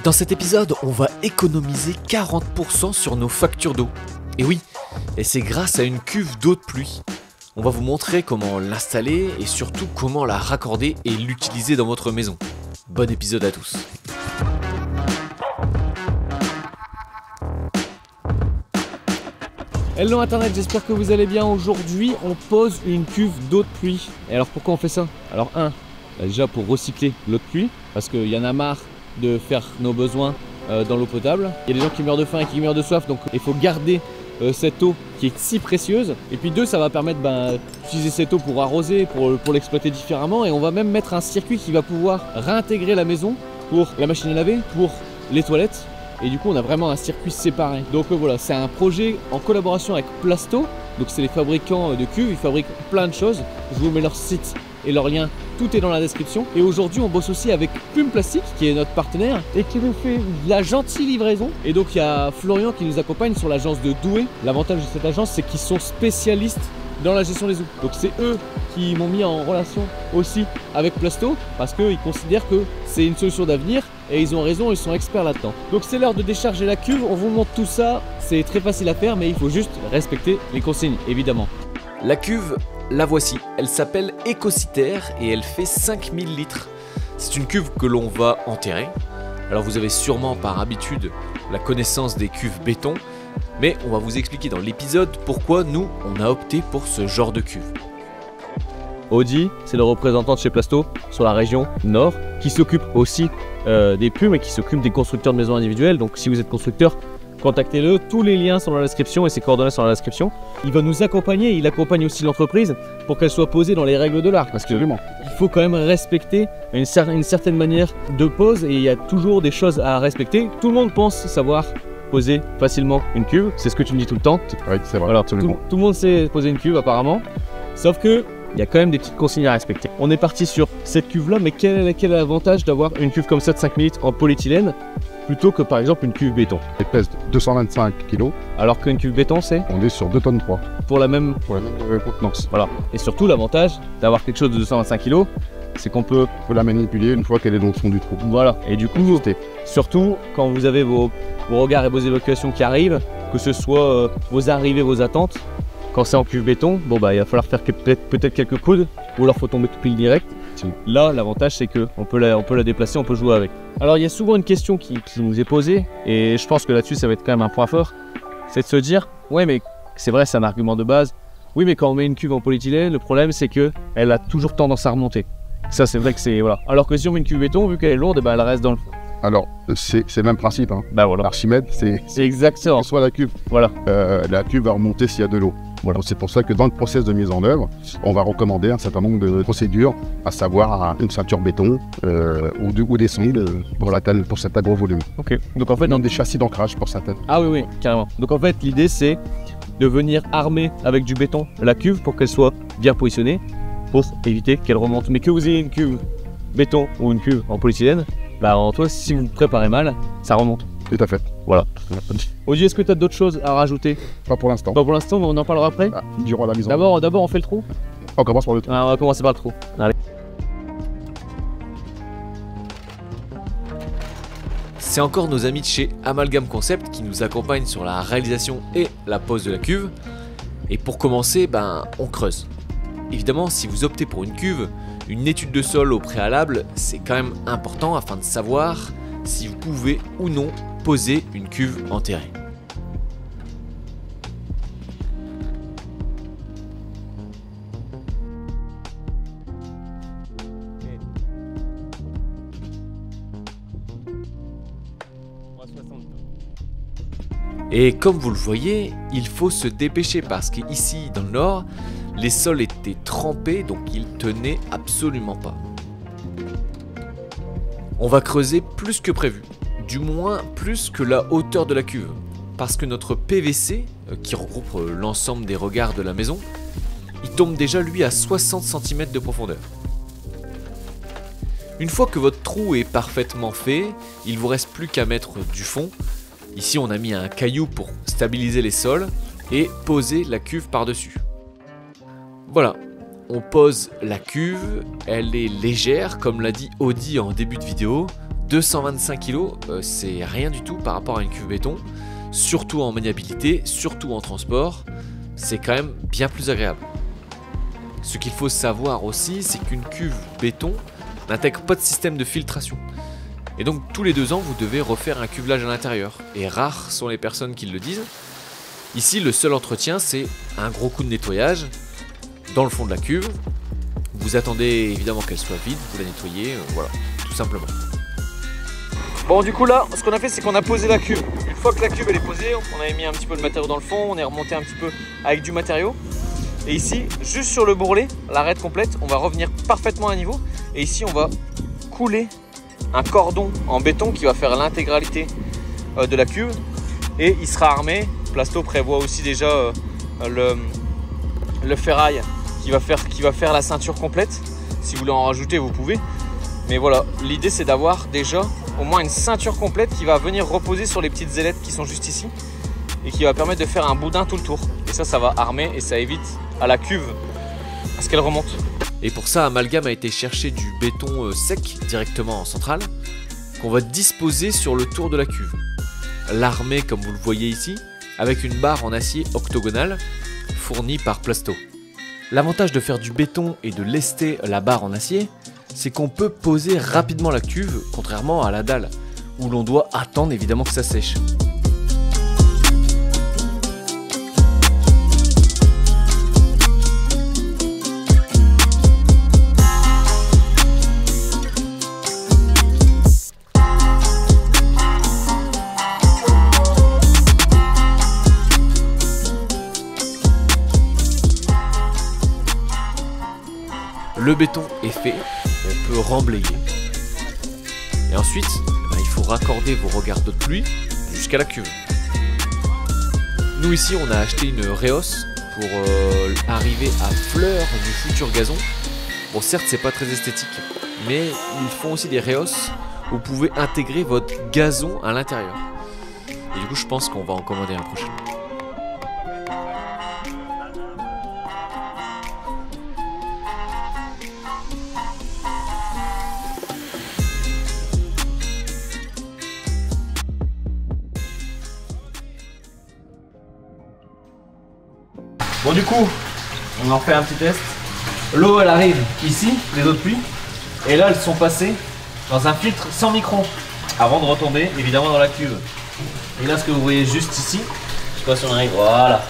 Dans cet épisode, on va économiser 40% sur nos factures d'eau. Et oui, et c'est grâce à une cuve d'eau de pluie. On va vous montrer comment l'installer et surtout comment la raccorder et l'utiliser dans votre maison. Bon épisode à tous. Hello internet, j'espère que vous allez bien. Aujourd'hui on pose une cuve d'eau de pluie. Et alors pourquoi on fait ça? Alors déjà pour recycler l'eau de pluie, parce qu'il y en a marre de faire nos besoins dans l'eau potable. Il y a des gens qui meurent de faim et qui meurent de soif, donc il faut garder cette eau qui est si précieuse. Et puis deux, ça va permettre d'utiliser cette eau pour arroser, pour l'exploiter différemment. Et on va même mettre un circuit qui va pouvoir réintégrer la maison pour la machine à laver, pour les toilettes. Et du coup on a vraiment un circuit séparé. Donc voilà, c'est un projet en collaboration avec Plasto. Donc c'est les fabricants de cuves, ils fabriquent plein de choses. Je vous mets leur site et leur lien, tout est dans la description. Et aujourd'hui on bosse aussi avec Plume Plastique qui est notre partenaire et qui nous fait de la gentille livraison. Et donc il y a Florian qui nous accompagne sur l'agence de Douai. L'avantage de cette agence, c'est qu'ils sont spécialistes dans la gestion des eaux. Donc c'est eux qui m'ont mis en relation aussi avec Plasto parce qu'ils considèrent que c'est une solution d'avenir et ils ont raison, ils sont experts là-dedans. Donc c'est l'heure de décharger la cuve, on vous montre tout ça, c'est très facile à faire mais il faut juste respecter les consignes évidemment. La cuve, la voici, elle s'appelle Ecociter et elle fait 5000 litres. C'est une cuve que l'on va enterrer. Alors vous avez sûrement par habitude la connaissance des cuves béton, mais on va vous expliquer dans l'épisode pourquoi nous on a opté pour ce genre de cuve. Audi, c'est le représentant de chez Plasto sur la région Nord, qui s'occupe aussi des plumes et qui s'occupe des constructeurs de maisons individuelles. Donc si vous êtes constructeur, contactez-le, tous les liens sont dans la description et ses coordonnées sont dans la description. Il va nous accompagner, il accompagne aussi l'entreprise pour qu'elle soit posée dans les règles de l'art. Parce qu'il faut quand même respecter une certaine manière de pose et il y a toujours des choses à respecter. Tout le monde pense savoir poser facilement une cuve, c'est ce que tu me dis tout le temps. Oui, c'est vrai, Alors, absolument. Tout le monde sait poser une cuve apparemment, sauf que il y a quand même des petites consignes à respecter. On est parti sur cette cuve là, mais quel est l'avantage d'avoir une cuve comme ça de 5000 litres en polyéthylène plutôt que par exemple une cuve béton? Elle pèse 225 kg, alors qu'une cuve béton c'est on est sur 2 tonnes 3 pour la même contenance. voilà. Et surtout l'avantage d'avoir quelque chose de 225 kg, c'est qu'on peut la manipuler une fois qu'elle est dans le fond du trou. Voilà, et du coup surtout quand vous avez vos regards et vos évacuations qui arrivent, que ce soit vos arrivées, vos attentes. Quand c'est en cuve béton, bon bah il va falloir faire peut-être quelques coudes ou alors faut tomber tout pile direct. Là l'avantage c'est que on peut la déplacer, on peut jouer avec. Alors il y a souvent une question qui nous est posée et je pense que là-dessus ça va être quand même un point fort, c'est de se dire ouais mais c'est vrai, c'est un argument de base. Oui mais quand on met une cuve en polyéthylène, le problème c'est que elle a toujours tendance à remonter. Ça c'est vrai que c'est voilà. Alors que si on met une cuve béton, vu qu'elle est lourde, bah, elle reste dans le fond. Alors c'est le même principe, hein. Bah voilà. Archimède, c'est exactement. soit la cuve. Voilà. La cuve va remonter s'il y a de l'eau. Voilà. C'est pour ça que dans le process de mise en œuvre, on va recommander un certain nombre de procédures, à savoir une ceinture béton ou des sondes pour cet gros volume. Ok. Donc en fait, dans des châssis d'ancrage pour certaines. Ah oui, carrément. Donc en fait, l'idée c'est de venir armer avec du béton la cuve pour qu'elle soit bien positionnée, pour éviter qu'elle remonte. Mais que vous ayez une cuve béton ou une cuve en polyéthylène, bah en toi, si vous préparez mal, ça remonte. Tout à fait. Voilà. Audi, est-ce que tu as d'autres choses à rajouter? Pas pour l'instant. Pas pour l'instant, mais on en parlera après. Durant la mise en œuvre. D'abord, on fait le trou. On commence par le trou. On va commencer par le trou. Allez. C'est encore nos amis de chez Amalgam Concept qui nous accompagnent sur la réalisation et la pose de la cuve. Et pour commencer, on creuse. Évidemment, si vous optez pour une cuve, une étude de sol au préalable, c'est quand même important afin de savoir si vous pouvez ou non poser une cuve enterrée. Et comme vous le voyez, il faut se dépêcher parce qu'ici dans le nord, les sols étaient trempés donc ils tenaient absolument pas. On va creuser plus que prévu, du moins plus que la hauteur de la cuve, parce que notre PVC, qui regroupe l'ensemble des regards de la maison, il tombe déjà lui à 60 cm de profondeur. Une fois que votre trou est parfaitement fait, il vous reste plus qu'à mettre du fond. Ici on a mis un caillou pour stabiliser les sols et poser la cuve par-dessus. Voilà, on pose la cuve, elle est légère comme l'a dit Audi en début de vidéo, 225 kg, c'est rien du tout par rapport à une cuve béton, surtout en maniabilité, surtout en transport, c'est quand même bien plus agréable. Ce qu'il faut savoir aussi, c'est qu'une cuve béton n'intègre pas de système de filtration. Et donc tous les 2 ans, vous devez refaire un cuvelage à l'intérieur. Et rares sont les personnes qui le disent. Ici, le seul entretien, c'est un gros coup de nettoyage dans le fond de la cuve. Vous attendez évidemment qu'elle soit vide, vous la nettoyez, voilà, tout simplement. Bon, du coup là, ce qu'on a fait, c'est qu'on a posé la cuve. Une fois que la cuve elle est posée, on avait mis un petit peu de matériau dans le fond, on est remonté un petit peu avec du matériau. Et ici, juste sur le bourrelet, l'arête complète, on va revenir parfaitement à niveau. Et ici, on va couler un cordon en béton qui va faire l'intégralité de la cuve. Et il sera armé. Plasto prévoit aussi déjà le ferraille qui va faire la ceinture complète. Si vous voulez en rajouter, vous pouvez. Mais voilà, l'idée c'est d'avoir déjà au moins une ceinture complète qui va venir reposer sur les petites ailettes qui sont juste ici et qui va permettre de faire un boudin tout le tour. Et ça va armer et ça évite à la cuve à ce qu'elle remonte. Et pour ça, Amalgam a été chercher du béton sec directement en centrale qu'on va disposer sur le tour de la cuve. L'armer, comme vous le voyez ici, avec une barre en acier octogonale fournie par Plasto. L'avantage de faire du béton et de lester la barre en acier, c'est qu'on peut poser rapidement la cuve, contrairement à la dalle, où l'on doit attendre évidemment que ça sèche. Le béton est fait, on peut remblayer. Et ensuite, il faut raccorder vos regards d'eau de pluie jusqu'à la cuve. Nous ici, on a acheté une Reos pour arriver à fleur du futur gazon. Bon, certes, c'est pas très esthétique, mais ils font aussi des Reos où vous pouvez intégrer votre gazon à l'intérieur. Et du coup, je pense qu'on va en commander un prochain. Bon, du coup, on en fait un petit test. L'eau elle arrive ici, les eaux de pluie, et là elles sont passées dans un filtre sans micron avant de retomber évidemment dans la cuve. Et là ce que vous voyez juste ici, je sais pas si on arrive, voilà.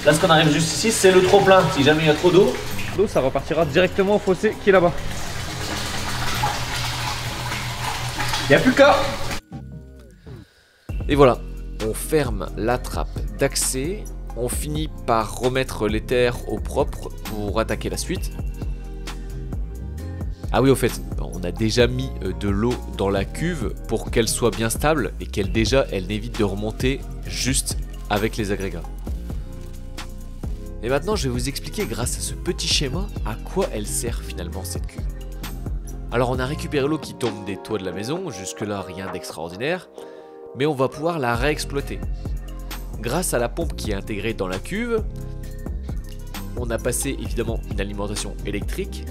Là ce qu'on arrive juste ici, c'est le trop plein. Si jamais il y a trop d'eau, l'eau ça repartira directement au fossé qui est là-bas. Il n'y a plus qu'à. Et voilà, on ferme la trappe d'accès. On finit par remettre l'éther au propre pour attaquer la suite. Ah oui, au fait, on a déjà mis de l'eau dans la cuve pour qu'elle soit bien stable et qu'elle n'évite de remonter juste avec les agrégats. Et maintenant, je vais vous expliquer grâce à ce petit schéma à quoi elle sert finalement cette cuve. Alors on a récupéré l'eau qui tombe des toits de la maison, jusque là rien d'extraordinaire, mais on va pouvoir la réexploiter. Grâce à la pompe qui est intégrée dans la cuve, on a passé évidemment une alimentation électrique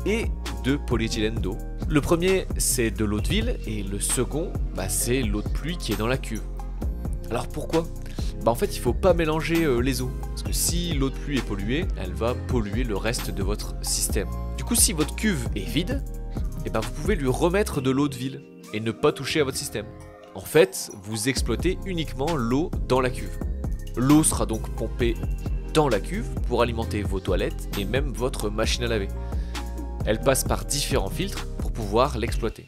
et de polyéthylène d'eau. Le premier c'est de l'eau de ville et le second c'est l'eau de pluie qui est dans la cuve. Alors pourquoi ? En fait il ne faut pas mélanger les eaux, parce que si l'eau de pluie est polluée, elle va polluer le reste de votre système. Du coup si votre cuve est vide, vous pouvez lui remettre de l'eau de ville et ne pas toucher à votre système. En fait, vous exploitez uniquement l'eau dans la cuve. L'eau sera donc pompée dans la cuve pour alimenter vos toilettes et même votre machine à laver. Elle passe par différents filtres pour pouvoir l'exploiter.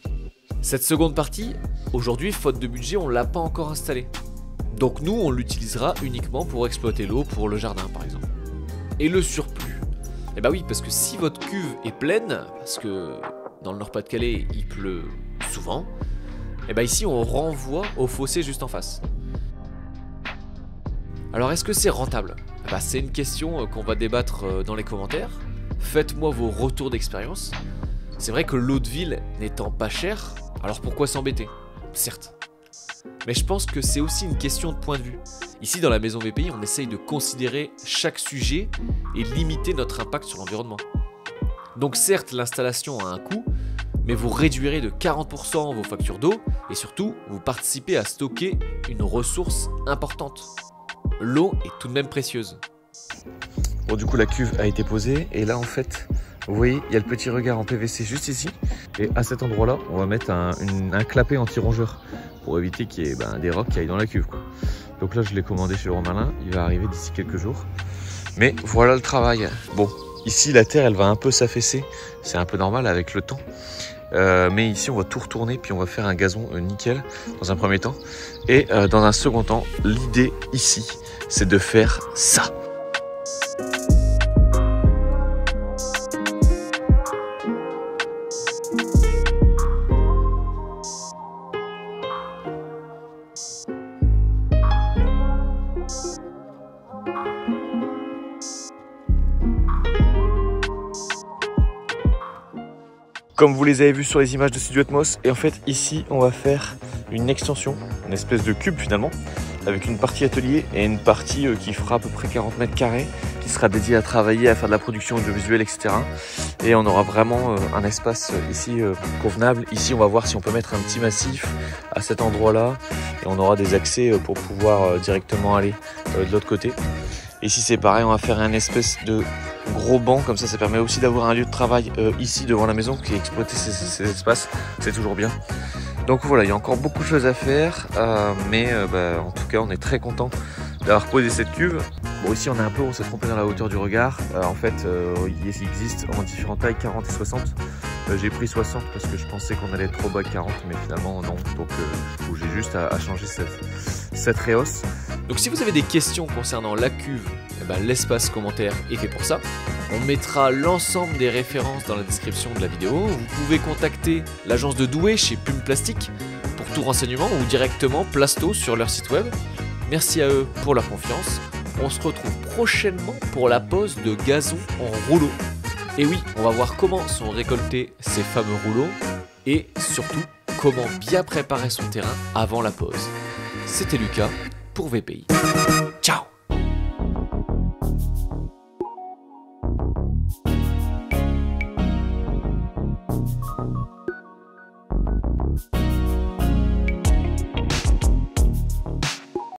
Cette seconde partie, aujourd'hui, faute de budget, on ne l'a pas encore installée. Donc nous, on l'utilisera uniquement pour exploiter l'eau pour le jardin par exemple. Et le surplus, oui, parce que si votre cuve est pleine, parce que dans le Nord-Pas-de-Calais, il pleut souvent, ici on renvoie au fossé juste en face. Alors est-ce que c'est rentable ? C'est une question qu'on va débattre dans les commentaires. Faites-moi vos retours d'expérience. C'est vrai que l'eau de ville n'étant pas chère, alors pourquoi s'embêter ? Certes. Mais je pense que c'est aussi une question de point de vue. Ici dans la maison VPI, on essaye de considérer chaque sujet et limiter notre impact sur l'environnement. Donc certes l'installation a un coût, mais vous réduirez de 40% vos factures d'eau et surtout, vous participez à stocker une ressource importante. L'eau est tout de même précieuse. Bon, du coup, la cuve a été posée et là, en fait, vous voyez, il y a le petit regard en PVC juste ici. Et à cet endroit-là, on va mettre un clapet anti-rongeur pour éviter qu'il y ait des rocs qui aillent dans la cuve, quoi. Donc là, je l'ai commandé chez Leroy Merlin. Il va arriver d'ici quelques jours. Mais voilà le travail. Bon, ici, la terre, elle va un peu s'affaisser. C'est un peu normal avec le temps. Mais ici, on va tout retourner, puis on va faire un gazon nickel dans un premier temps. Et dans un second temps, l'idée ici, c'est de faire ça. Comme vous les avez vus sur les images de Studio Atmos, et en fait ici on va faire une extension, une espèce de cube finalement, avec une partie atelier et une partie qui fera à peu près 40 mètres carrés, qui sera dédiée à travailler, à faire de la production audiovisuelle, etc. Et on aura vraiment un espace ici convenable. Ici on va voir si on peut mettre un petit massif à cet endroit-là, et on aura des accès pour pouvoir directement aller de l'autre côté. Ici c'est pareil, on va faire un espèce de gros banc, comme ça permet aussi d'avoir un lieu de travail ici devant la maison, qui exploiter ces espaces, c'est toujours bien. Donc voilà, il y a encore beaucoup de choses à faire, mais en tout cas on est très content d'avoir posé cette cuve. Bon, ici on s'est trompé dans la hauteur du regard. En fait il existe en différentes tailles, 40 et 60. J'ai pris 60 parce que je pensais qu'on allait être trop bas de 40, mais finalement non, donc j'ai juste à changer cette réhausse. Donc si vous avez des questions concernant la cuve, l'espace commentaire est fait pour ça. On mettra l'ensemble des références dans la description de la vidéo. Vous pouvez contacter l'agence de Douai chez Plume Plastique pour tout renseignement ou directement Plasto sur leur site web. Merci à eux pour leur confiance. On se retrouve prochainement pour la pose de gazon en rouleau. Et oui, on va voir comment sont récoltés ces fameux rouleaux et surtout comment bien préparer son terrain avant la pose. C'était Lucas pour VPI. Ciao!